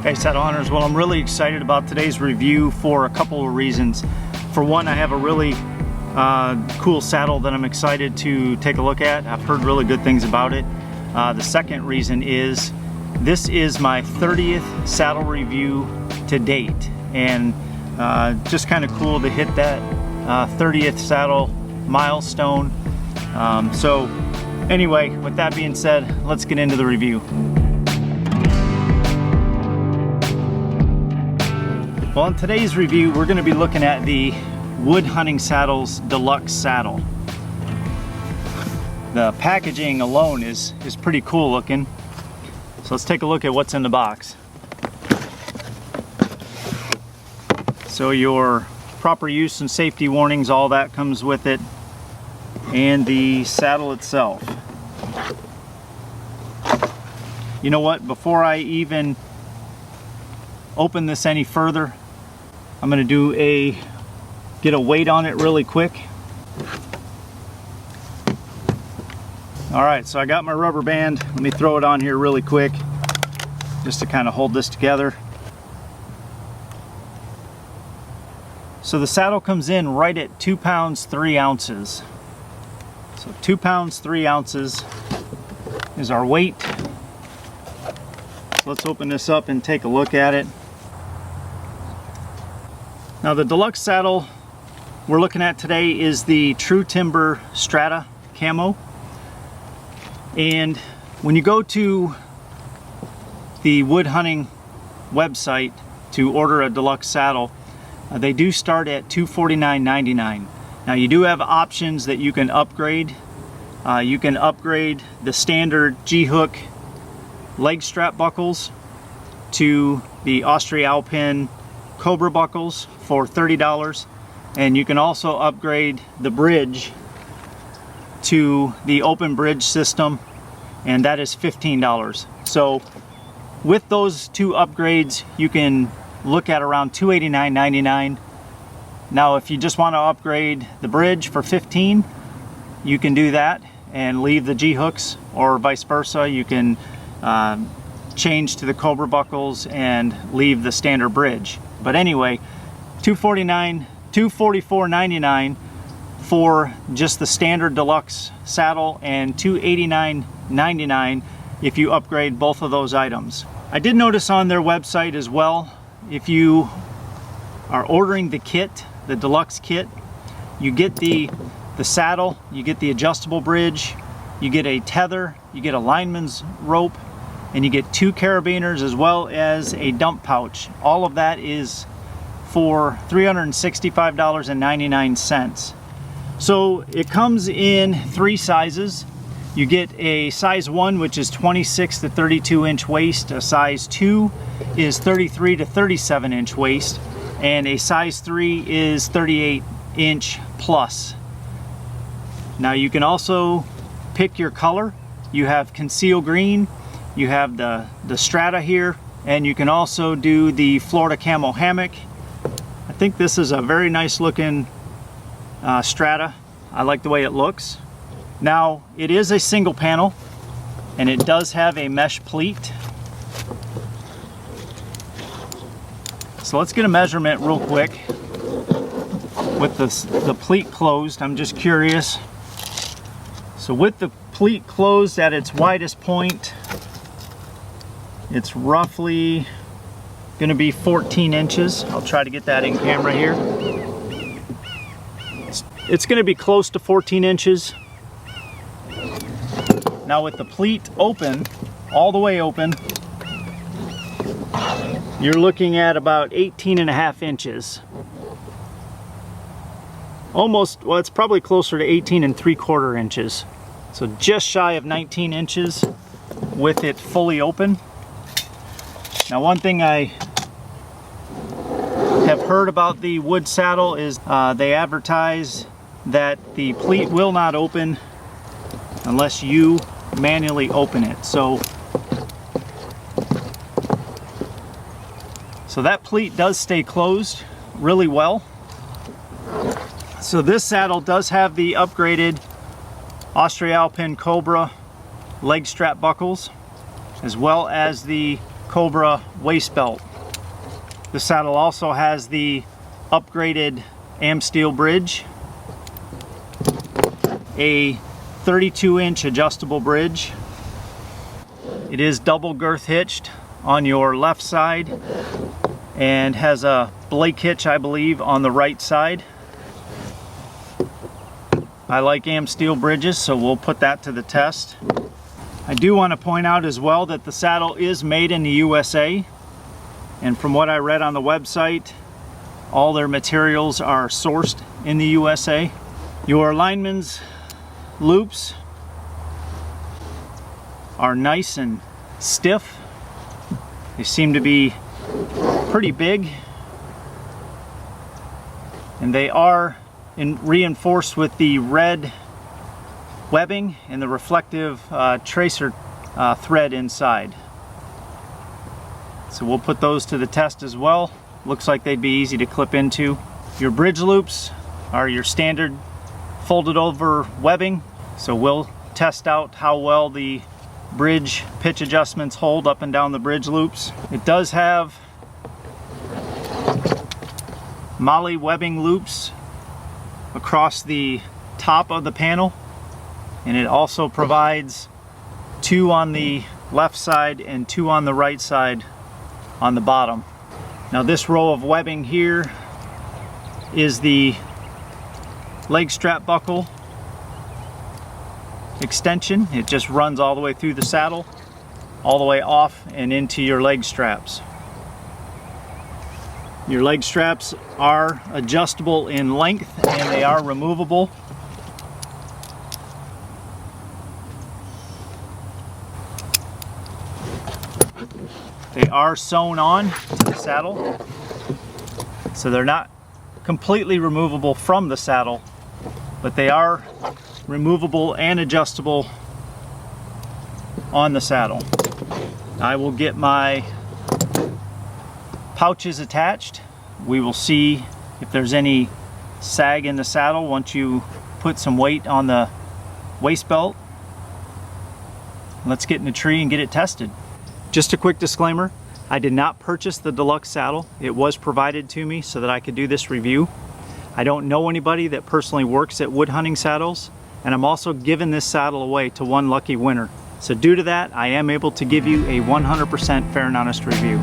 Hey saddle hunters, well I'm really excited about today's review for a couple of reasons. For one, I have a really cool saddle that I'm excited to take a look at. I've heard really good things about it. The second reason is this is my 30th saddle review to date, and just kind of cool to hit that 30th saddle milestone. So anyway, with that being said, let's get into the review. Well, in today's review, we're going to be looking at the Wood Hunting Saddles Deluxe saddle. The packaging alone is pretty cool looking. So let's take a look at what's in the box. So your proper use and safety warnings, all that comes with it, and the saddle itself. You know what, before I even open this any further, I'm going to get a weight on it really quick. Alright, so I got my rubber band. Let me throw it on here really quick just to kind of hold this together. So the saddle comes in right at 2 pounds 3 ounces. So 2 pounds 3 ounces is our weight. So let's open this up and take a look at it. Now the Deluxe saddle we're looking at today is the True Timber Strata Camo. And when you go to the Wood Hunting website to order a Deluxe saddle, they do start at $249.99. Now you do have options that you can upgrade. You can upgrade the standard G-hook leg strap buckles to the Austria-Alpin Cobra buckles for $30, and you can also upgrade the bridge to the open bridge system, and that is $15. So with those two upgrades you can look at around $289.99. Now if you just want to upgrade the bridge for $15, you can do that and leave the G-hooks, or vice versa. You can change to the Cobra buckles and leave the standard bridge. But anyway, $244.99 for just the standard Deluxe saddle, and $289.99 if you upgrade both of those items. I did notice on their website as well, if you are ordering the kit, the Deluxe kit, you get the saddle, you get the adjustable bridge, you get a tether, you get a lineman's rope, and you get 2 carabiners as well as a dump pouch. All of that is for $365.99. So it comes in 3 sizes. You get a size 1, which is 26 to 32 inch waist, a size 2 is 33 to 37 inch waist, and a size 3 is 38 inch plus. Now you can also pick your color. You have conceal green, you have the Strata here, and you can also do the Florida Camo hammock. I think this is a very nice looking Strata. I like the way it looks. Now it is a single panel, and it does have a mesh pleat. So let's get a measurement real quick with the pleat closed. I'm just curious. So with the pleat closed at its widest point, it's roughly going to be 14 inches. I'll try to get that in camera here. It's going to be close to 14 inches. Now with the pleat open, all the way open, you're looking at about 18.5 inches. Almost, well, it's probably closer to 18.75 inches. So just shy of 19 inches with it fully open. Now one thing I have heard about the wood saddle is they advertise that the pleat will not open unless you manually open it. So that pleat does stay closed really well. So this saddle does have the upgraded Austria-Alpin Cobra leg strap buckles, as well as the Cobra waist belt. The saddle also has the upgraded steel bridge, a 32-inch adjustable bridge. It is double girth hitched on your left side and has a Blake hitch, I believe, on the right side. I like steel bridges, so we'll put that to the test. I do want to point out as well that the saddle is made in the USA, and from what I read on the website, all their materials are sourced in the USA. Your lineman's loops are nice and stiff. They seem to be pretty big, and they are reinforced with the red webbing and the reflective tracer thread inside. So we'll put those to the test as well. Looks like they'd be easy to clip into. Your bridge loops are your standard folded over webbing, so we'll test out how well the bridge pitch adjustments hold up and down the bridge loops. It does have molly webbing loops across the top of the panel, and it also provides 2 on the left side and 2 on the right side on the bottom. Now this row of webbing here is the leg strap buckle extension. It just runs all the way through the saddle, all the way off and into your leg straps. Your leg straps are adjustable in length and they are removable. They are sewn on to the saddle, so they're not completely removable from the saddle, but they are removable and adjustable on the saddle. I will get my pouches attached. We will see if there's any sag in the saddle once you put some weight on the waist belt. Let's get in the tree and get it tested. Just a quick disclaimer, I did not purchase the Deluxe saddle. It was provided to me so that I could do this review. I don't know anybody that personally works at wood hunting saddles, and I'm also giving this saddle away to one lucky winner. So due to that, I am able to give you a 100% fair and honest review.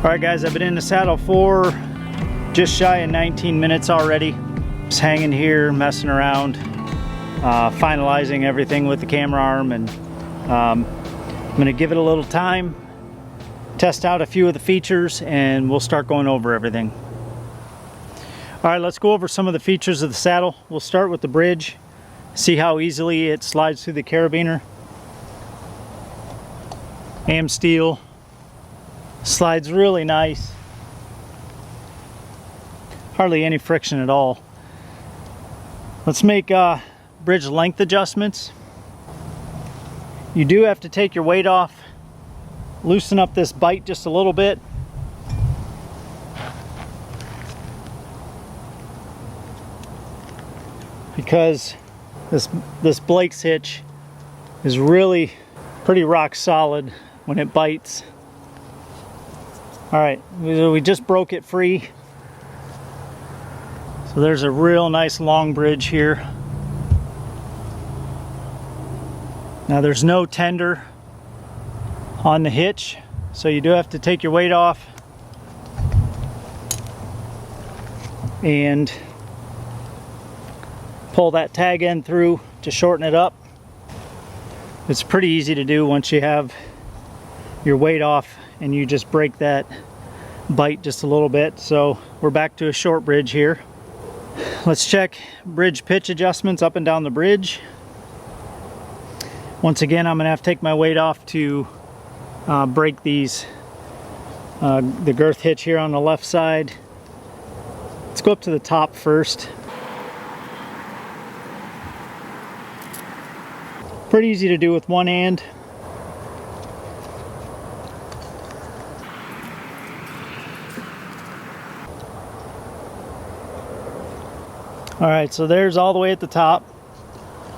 Alright guys, I've been in the saddle for just shy of 19 minutes already. Just hanging here, messing around, finalizing everything with the camera arm, and I'm going to give it a little time, test out a few of the features, and we'll start going over everything. Alright, let's go over some of the features of the saddle. We'll start with the bridge, see how easily it slides through the carabiner. Steel. Slides really nice. Hardly any friction at all. Let's make bridge length adjustments. You do have to take your weight off, loosen up this bite just a little bit. Because this Blake's hitch is really pretty rock solid when it bites. Alright, we just broke it free. So there's a real nice long bridge here. Now there's no tender on the hitch, so you do have to take your weight off. and pull that tag end through to shorten it up. It's pretty easy to do once you have your weight off and you just break that bite just a little bit. So we're back to a short bridge here. Let's check bridge pitch adjustments up and down the bridge. Once again, I'm gonna have to take my weight off to break these, the girth hitch here on the left side. Let's go up to the top first. Pretty easy to do with one hand. All right, so there's all the way at the top.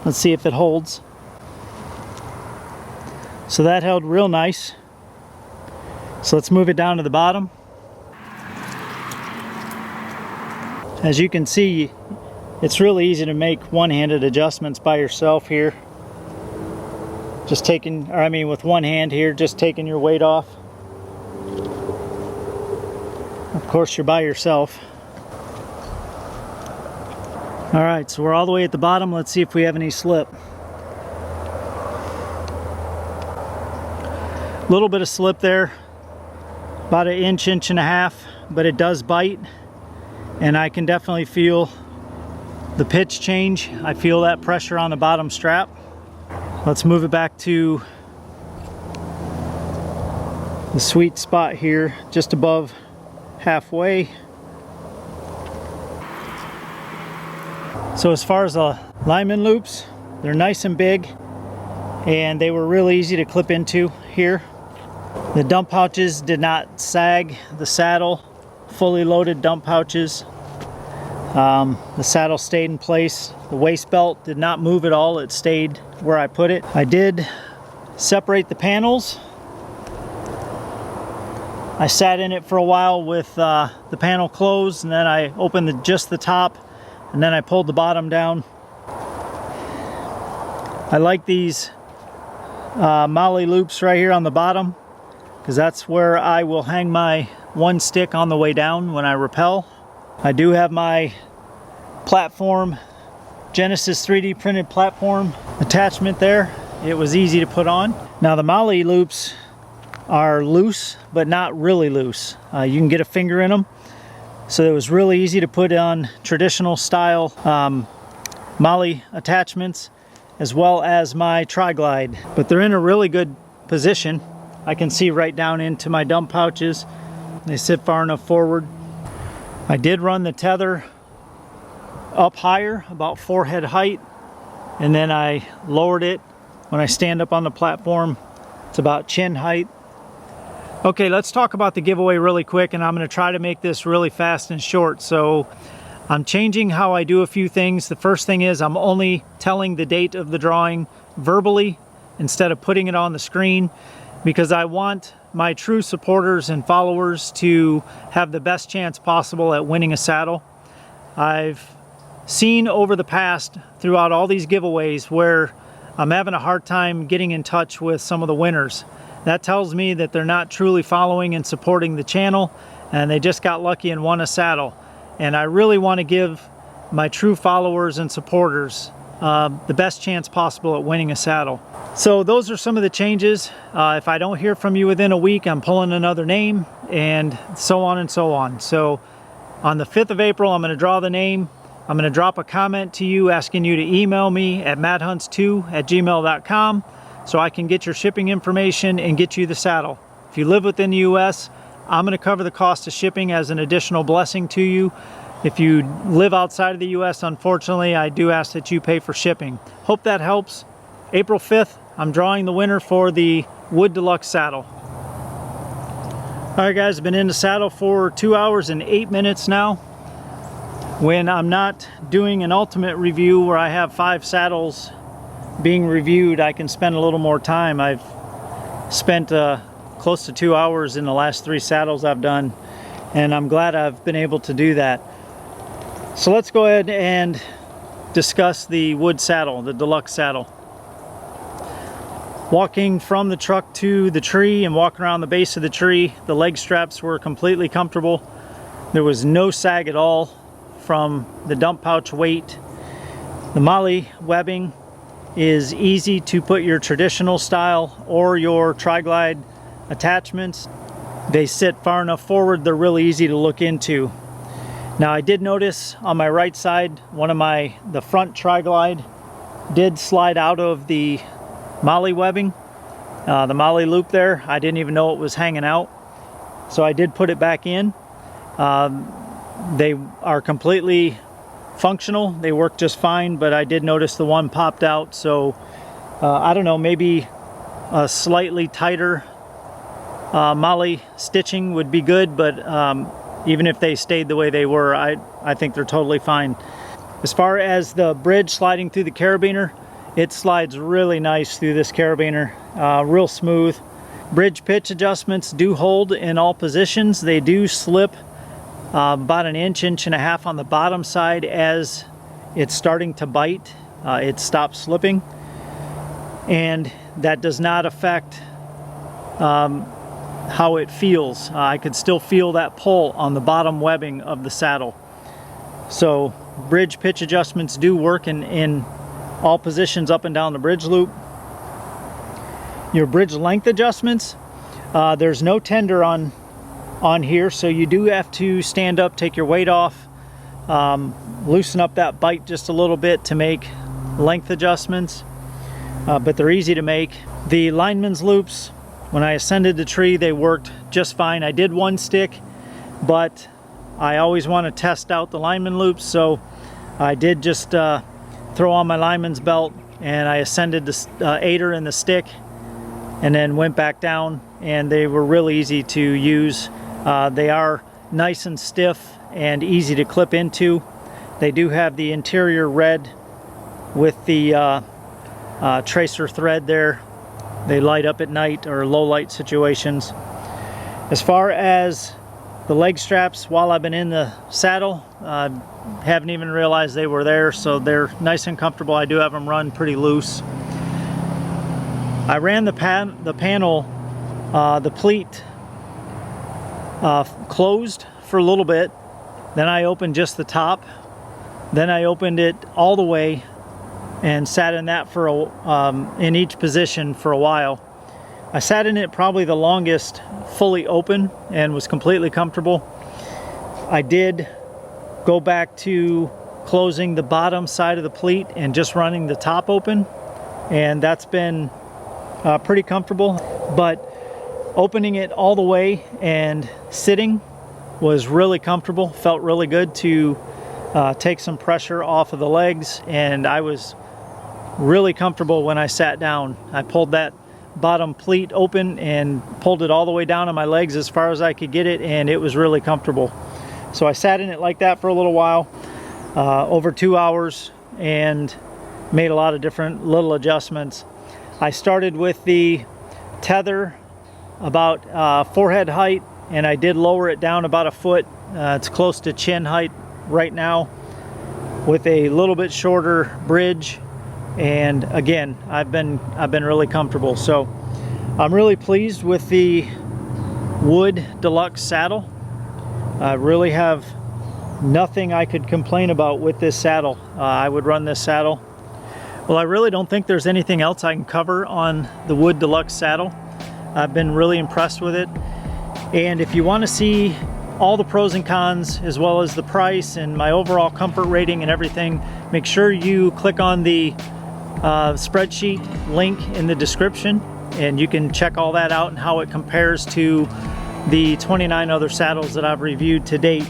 Let's see if it holds. So that held real nice. So let's move it down to the bottom. As you can see, it's really easy to make one-handed adjustments by yourself here. Just taking, or I mean with one hand here, just taking your weight off. Of course, you're by yourself. All right, so we're all the way at the bottom. Let's see if we have any slip. A little bit of slip there, about an inch, inch and a half, but it does bite, and I can definitely feel the pitch change. I feel that pressure on the bottom strap. Let's move it back to the sweet spot here, just above halfway. So as far as the lineman loops, they're nice and big, and they were really easy to clip into here. The dump pouches did not sag the saddle, fully loaded dump pouches. The saddle stayed in place. The waist belt did not move at all. It stayed where I put it. I did separate the panels. I sat in it for a while with the panel closed, and then I opened just the top, and then I pulled the bottom down. I like these molly loops right here on the bottom, because that's where I will hang my one stick on the way down when I rappel. I do have my platform, Genesis 3D printed platform attachment there. It was easy to put on. Now the molly loops are loose, but not really loose. You can get a finger in them. So it was really easy to put on traditional style molly attachments, as well as my tri-glide. But they're in a really good position. I can see right down into my dump pouches. They sit far enough forward. I did run the tether up higher, about forehead height, and then I lowered it when I stand up on the platform. It's about chin height. Okay, let's talk about the giveaway really quick, and I'm going to try to make this really fast and short. So I'm changing how I do a few things. The first thing is I'm only telling the date of the drawing verbally instead of putting it on the screen, because I want my true supporters and followers to have the best chance possible at winning a saddle. I've seen over the past, throughout all these giveaways, where I'm having a hard time getting in touch with some of the winners. That tells me that they're not truly following and supporting the channel, and they just got lucky and won a saddle. And I really want to give my true followers and supporters the best chance possible at winning a saddle. So those are some of the changes. If I don't hear from you within a week, I'm pulling another name, and so on and so on. So on the 5th of April, I'm going to draw the name. I'm going to drop a comment to you asking you to email me at madhunts2@gmail.com so I can get your shipping information and get you the saddle. If you live within the US, I'm going to cover the cost of shipping as an additional blessing to you. If you live outside of the US, unfortunately, I do ask that you pay for shipping. Hope that helps. April 5th, I'm drawing the winner for the Wood Deluxe saddle. All right, guys, I've been in the saddle for 2 hours and 8 minutes now. When I'm not doing an ultimate review where I have 5 saddles being reviewed, I can spend a little more time. I've spent close to 2 hours in the last 3 saddles I've done, and I'm glad I've been able to do that. So let's go ahead and discuss the wood saddle, the Deluxe saddle. Walking from the truck to the tree and walking around the base of the tree, the leg straps were completely comfortable. There was no sag at all from the dump pouch weight. The MOLLE webbing is easy to put your traditional style or your tri-glide attachments. They sit far enough forward, they're really easy to look into. Now I did notice on my right side, the front tri-glide did slide out of the MOLLE webbing, the MOLLE loop there. I didn't even know it was hanging out. So I did put it back in. They are completely functional. They work just fine, but I did notice the one popped out. So I don't know, maybe a slightly tighter MOLLE stitching would be good, but even if they stayed the way they were, I think they're totally fine. As far as the bridge sliding through the carabiner, it slides really nice through this carabiner, real smooth. Bridge pitch adjustments do hold in all positions. They do slip about an inch and a half on the bottom side as it's starting to bite. It stops slipping, and that does not affect how it feels. I could still feel that pull on the bottom webbing of the saddle. So bridge pitch adjustments do work in all positions up and down the bridge loop. Your bridge length adjustments, there's no tender on here, so you do have to stand up, take your weight off, loosen up that bite just a little bit to make length adjustments, but they're easy to make. The lineman's loops, when I ascended the tree, they worked just fine. I did one stick, but I always want to test out the lineman loops, so I did just throw on my lineman's belt, and I ascended the aider and the stick, and then went back down, and they were really easy to use. They are nice and stiff and easy to clip into. They do have the interior red with the tracer thread there. They light up at night or low light situations. As far as the leg straps, while I've been in the saddle, haven't even realized they were there, so they're nice and comfortable. I do have them run pretty loose. I ran the panel, the pleat closed for a little bit, then I opened just the top, then I opened it all the way and sat in that for in each position for a while. I sat in it probably the longest fully open and was completely comfortable. I did go back to closing the bottom side of the pleat and just running the top open, and that's been pretty comfortable. But opening it all the way and sitting was really comfortable. Felt really good to take some pressure off of the legs, and I was really comfortable when I sat down. I pulled that bottom pleat open and pulled it all the way down on my legs as far as I could get it, and it was really comfortable. So I sat in it like that for a little while, over 2 hours, and made a lot of different little adjustments. I started with the tether about forehead height, and I did lower it down about a foot. It's close to chin height right now, with a little bit shorter bridge. And again, I've been really comfortable. So I'm really pleased with the wood Deluxe saddle. I really have nothing I could complain about with this saddle. I would run this saddle. Well, I really don't think there's anything else I can cover on the wood Deluxe saddle. I've been really impressed with it. And if you want to see all the pros and cons, as well as the price and my overall comfort rating and everything, make sure you click on the spreadsheet link in the description, and you can check all that out and how it compares to the 29 other saddles that I've reviewed to date.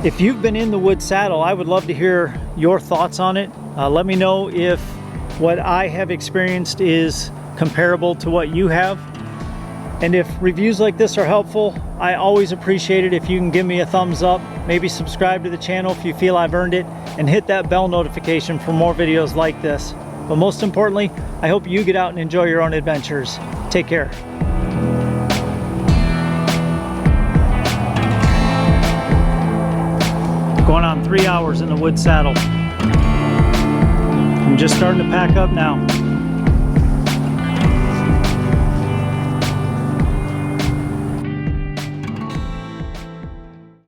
If you've been in the wood saddle, I would love to hear your thoughts on it. Let me know if what I have experienced is comparable to what you have. And if reviews like this are helpful, I always appreciate it if you can give me a thumbs up, maybe subscribe to the channel if you feel I've earned it, and hit that bell notification for more videos like this. But most importantly, I hope you get out and enjoy your own adventures. Take care. Going on 3 hours in the wood saddle. I'm just starting to pack up now.